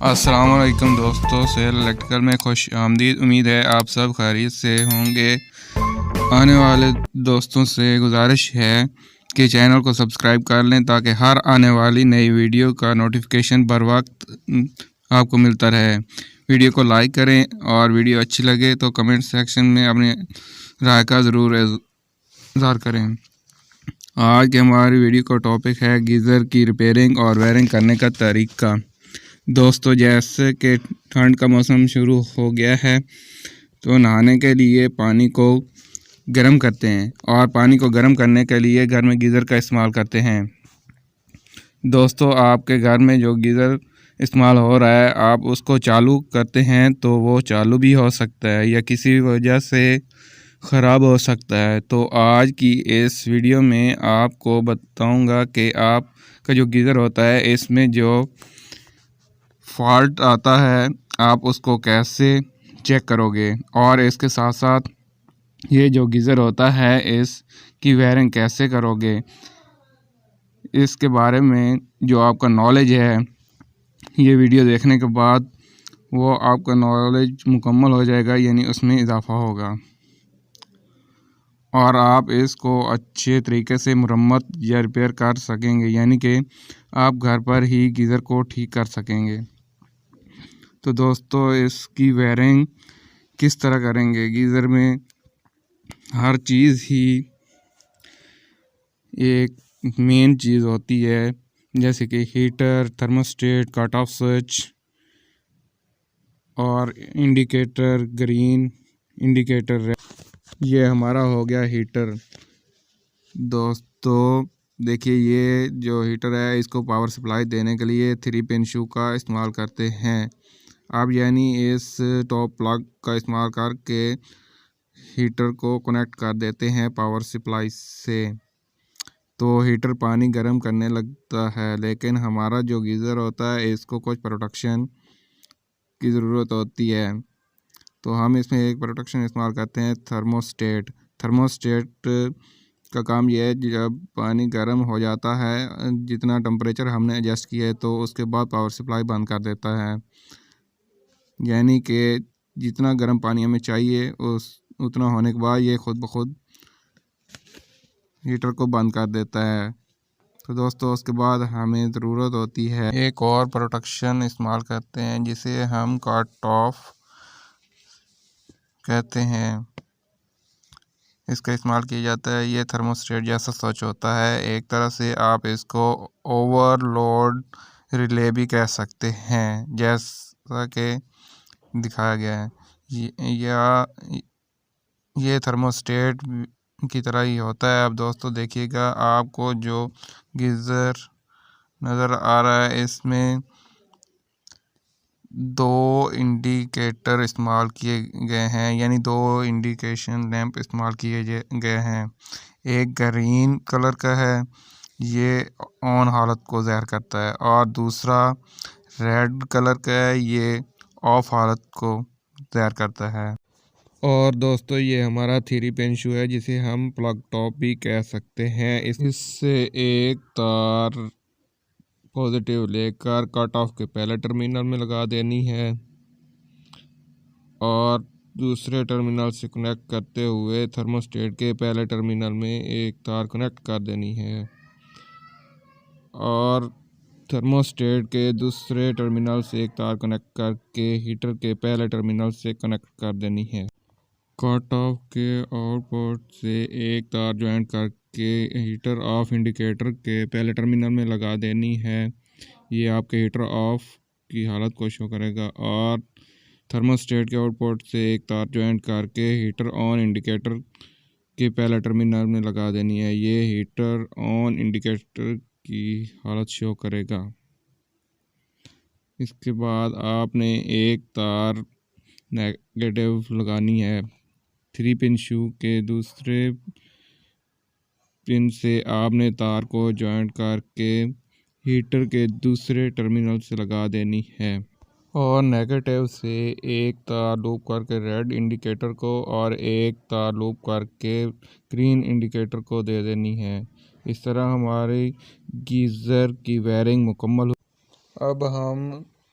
अस्सलाम वालेकुम दोस्तों, सेल इलेक्ट्रिकल में खुश आमदीद। उम्मीद है आप सब खैरियत से होंगे। आने वाले दोस्तों से गुजारिश है कि चैनल को सब्सक्राइब कर लें ताकि हर आने वाली नई वीडियो का नोटिफिकेशन बर वक्त आपको मिलता रहे। वीडियो को लाइक करें और वीडियो अच्छी लगे तो कमेंट सेक्शन में अपनी राय का ज़रूर इज़हार करें। आज की हमारी वीडियो का टॉपिक है गीज़र की रिपेयरिंग और वायरिंग करने का तरीका। दोस्तों, जैसे कि ठंड का मौसम शुरू हो गया है तो नहाने के लिए पानी को गर्म करते हैं और पानी को गर्म करने के लिए घर में गीज़र का इस्तेमाल करते हैं। दोस्तों, आपके घर में जो गीज़र इस्तेमाल हो रहा है आप उसको चालू करते हैं तो वो चालू भी हो सकता है या किसी वजह से ख़राब हो सकता है। तो आज की इस वीडियो में आपको बताऊंगा कि आपका जो गीज़र होता है इसमें जो फॉल्ट आता है आप उसको कैसे चेक करोगे और इसके साथ साथ ये जो गीज़र होता है इसकी वायरिंग कैसे करोगे। इसके बारे में जो आपका नॉलेज है ये वीडियो देखने के बाद वो आपका नॉलेज मुकम्मल हो जाएगा, यानी उसमें इजाफ़ा होगा और आप इसको अच्छे तरीके से मरम्मत या रिपेयर कर सकेंगे, यानी कि आप घर पर ही गीज़र को ठीक कर सकेंगे। तो दोस्तों, इसकी वायरिंग किस तरह करेंगे। गीज़र में हर चीज़ ही एक मेन चीज़ होती है, जैसे कि heater, thermostat, cut off switch और इंडिकेटर, ग्रीन इंडिकेटर। ये हमारा हो गया हीटर। दोस्तों देखिए, ये जो हीटर है इसको पावर सप्लाई देने के लिए 3 पिन शू का इस्तेमाल करते हैं। आप यानी इस टॉप प्लग का इस्तेमाल करके हीटर को कनेक्ट कर देते हैं पावर सप्लाई से, तो हीटर पानी गर्म करने लगता है। लेकिन हमारा जो गीज़र होता है इसको कुछ प्रोटेक्शन की ज़रूरत होती है, तो हम इसमें एक प्रोटेक्शन इस्तेमाल करते हैं, थर्मोस्टेट। थर्मोस्टेट का काम यह है, जब पानी गर्म हो जाता है जितना टेम्परेचर हमने एडजस्ट किया है तो उसके बाद पावर सप्लाई बंद कर देता है, यानी कि जितना गर्म पानी हमें चाहिए उतना होने के बाद ये खुद ब खुद हीटर को बंद कर देता है। तो दोस्तों, उसके बाद हमें ज़रूरत होती है एक और प्रोटेक्शन इस्तेमाल करते हैं जिसे हम कट ऑफ कहते हैं। इसका इस्तेमाल किया जाता है। ये थर्मोस्टेट जैसा स्विच होता है, एक तरह से आप इसको ओवरलोड रिले भी कह सकते हैं, जैसा कि दिखाया गया है। ये थर्मोस्टेट की तरह ही होता है। अब दोस्तों देखिएगा, आपको जो गीज़र नज़र आ रहा है इसमें 2 इंडिकेटर इस्तेमाल किए गए हैं, यानी 2 इंडिकेशन लैंप इस्तेमाल किए गए हैं। एक ग्रीन कलर का है, ये ऑन हालत को ज़ाहिर करता है, और दूसरा रेड कलर का है, ये ऑफ हालत को ज़ाहिर करता है। और दोस्तों, ये हमारा 3 पिन शू है जिसे हम प्लग टॉप भी कह सकते हैं। इससे एक तार पॉजिटिव लेकर कट ऑफ के पहले टर्मिनल में लगा देनी है और दूसरे टर्मिनल से कनेक्ट करते हुए थर्मोस्टेट के पहले टर्मिनल में एक तार कनेक्ट कर देनी है और थर्मोस्टेट के दूसरे टर्मिनल से एक तार कनेक्ट करके हीटर के पहले टर्मिनल से कनेक्ट कर देनी है। कट ऑफ के आउटपुट से एक तार ज्वाइन करके हीटर ऑफ इंडिकेटर के पहले टर्मिनल में लगा देनी है। ये आपके हीटर ऑफ की हालत को शो करेगा। और थर्मोस्टेट के आउटपुट से एक तार ज्वाइन करके हीटर ऑन इंडिकेटर के पहले टर्मिनल में लगा देनी है। ये हीटर ऑन इंडिकेटर की हालत शो करेगा। इसके बाद आपने एक तार नेगेटिव लगानी है। 3 पिन शू के दूसरे पिन से आपने तार को जॉइंट करके हीटर के दूसरे टर्मिनल से लगा देनी है और नेगेटिव से एक तार लूप करके रेड इंडिकेटर को और एक तार लूप करके ग्रीन इंडिकेटर को दे देनी है। इस तरह हमारी गीज़र की वायरिंग मुकम्मल हो। अब हम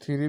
3